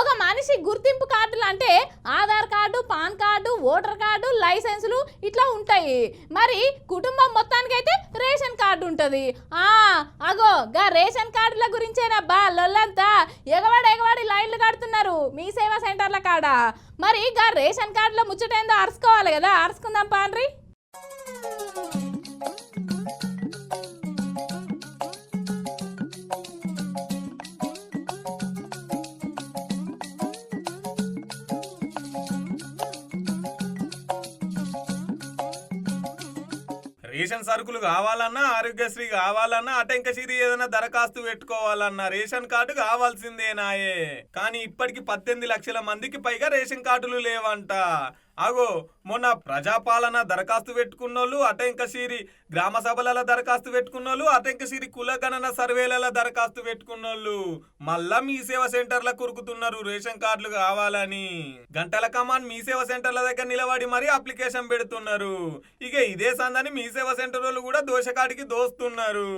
ఒక మనిషి గుర్తింపు కార్డులు అంటే Aadhaar card, pan card, voter card, లైసెన్సులు ఇట్లా ఉంటాయి. మరి కుటుంబం మొత్తానికైతే రేషన్ కార్డు ఉంటుంది. అగో గా రేషన్ కార్డుల గురించేనబ్బా లొల్లంతా. ఎగవాడి లైన్లు కడుతున్నారు మీ సేవా సెంటర్ల కాడ. మరి గా రేషన్ కార్డుల ముచ్చటేందో అరుచుకోవాలి కదా, అరుచుకుందాం పాన్రి. రేషన్ సరుకులు కావాలన్నా, ఆరోగ్యశ్రీ కావాలన్నా, అటెంకశ్రీ ఏదైనా దరఖాస్తు పెట్టుకోవాలన్నా రేషన్ కార్డు కావాల్సిందేనాయే. కానీ ఇప్పటికి 18 లక్షల మందికి పైగా రేషన్ కార్డులు లేవంట. అగో మొన్న ప్రజాపాలన దరఖాస్తు పెట్టుకున్నోళ్ళు, అటెంకశ్రీ గ్రామ సభల దరఖాస్తు పెట్టుకున్నోళ్ళు, అటెంకశ్రీ కులగణన సర్వేల దరఖాస్తు పెట్టుకున్నోళ్ళు మళ్ళా మీ సేవ సెంటర్ల కురుకుతున్నారు రేషన్ కార్డులు కావాలని. గంటల కమాన్ మీ సేవ సెంటర్ల దగ్గర నిలబడి మరీ అప్లికేషన్ పెడుతున్నారు. ఇక ఇదే సందని మీ సేవ సెంటర్ వాళ్ళు కూడా దోషకాడికి దోస్తున్నారు.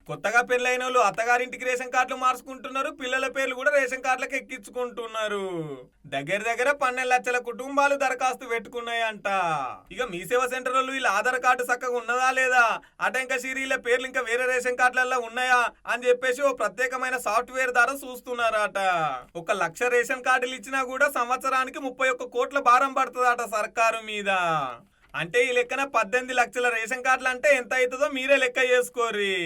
కొత్తగా పెళ్ళైన వాళ్ళు అత్తగారింటికి రేషన్ కార్డులు మార్చుకుంటున్నారు. పిల్లల పేర్లు కూడా రేషన్ కార్డులకు ఎక్కించుకుంటున్నారు. దగ్గర 12 లక్షల కుటుంబాలు దరఖాస్తు పెట్టుకున్నాయంట. ఇక మీ సేవ సెంటర్ వాళ్ళు వీళ్ళ ఆధార్ కార్డు చక్కగా ఉన్నదా లేదా, అటెంకశ్రీల పేర్లు ఇంకా వేరే రేషన్ కార్డులలో ఉన్నాయా అని చెప్పేసి ఓ ప్రత్యేకమైన సాఫ్ట్వేర్ ద్వారా చూస్తున్నారట. 1 లక్ష రేషన్ కార్డులు ఇచ్చినా కూడా సంవత్సరానికి 31 కోట్ల భారం పడుతుందట సర్కారు మీద. అంటే ఈ లెక్కన 18 లక్షల రేషన్ కార్డులు అంటే ఎంత అవుతుందో మీరే లెక్క చేసుకోర్రి.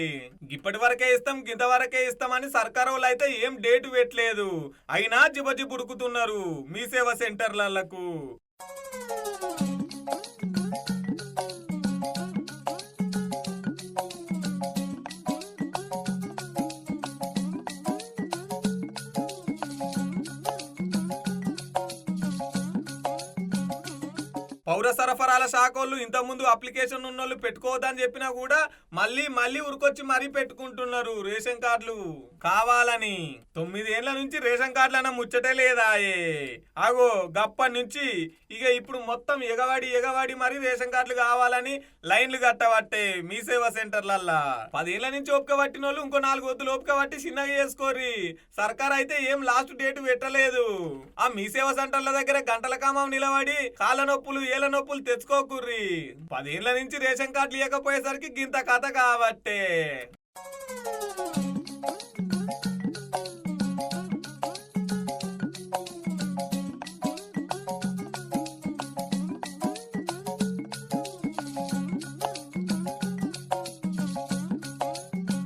ఇప్పటి వరకే ఇస్తాం, గింతవరకే ఇస్తామని సర్కారు వాళ్ళు అయితే ఏం డేటు పెట్టలేదు. అయినా జిబజిబు ఉడుకుతున్నారు మీ సేవ సెంటర్లకు. పౌర సరఫరాల శాఖలు ఇంతకుముందు అప్లికేషన్ ఉన్నోళ్ళు పెట్టుకోవద్దని చెప్పినా కూడా మళ్ళీ ఉరికొచ్చి మరీ పెట్టుకుంటున్నారు రేషన్ కార్డులు కావాలని. 9 ఏళ్ల నుంచి రేషన్ కార్డులు అన్న ముచ్చటే లేదాయే. అగో గప్పటి నుంచి ఇక ఇప్పుడు మొత్తం ఎగవాడి మరీ రేషన్ కార్డులు కావాలని లైన్లు కట్టబట్టే మీ సేవా సెంటర్లల్లా. 10 ఏళ్ల నుంచి ఓపిక పట్టిన వాళ్ళు ఇంకో 4 వద్దులు ఓపిక పట్టి చిన్నగా చేసుకోర్రి. సర్కార్ అయితే ఏం లాస్ట్ డేట్ పెట్టలేదు. ఆ మీ సేవా సెంటర్ల దగ్గర గంటల కామం నిలబడి కాళ్ళ నొప్పులు ఏళ్ళ నొప్పులు తెచ్చుకోకుర్రి. 10 ఏళ్ల నుంచి రేషన్ కార్డులు ఇవ్వకపోయేసరికి గింత కథ కాబట్టే.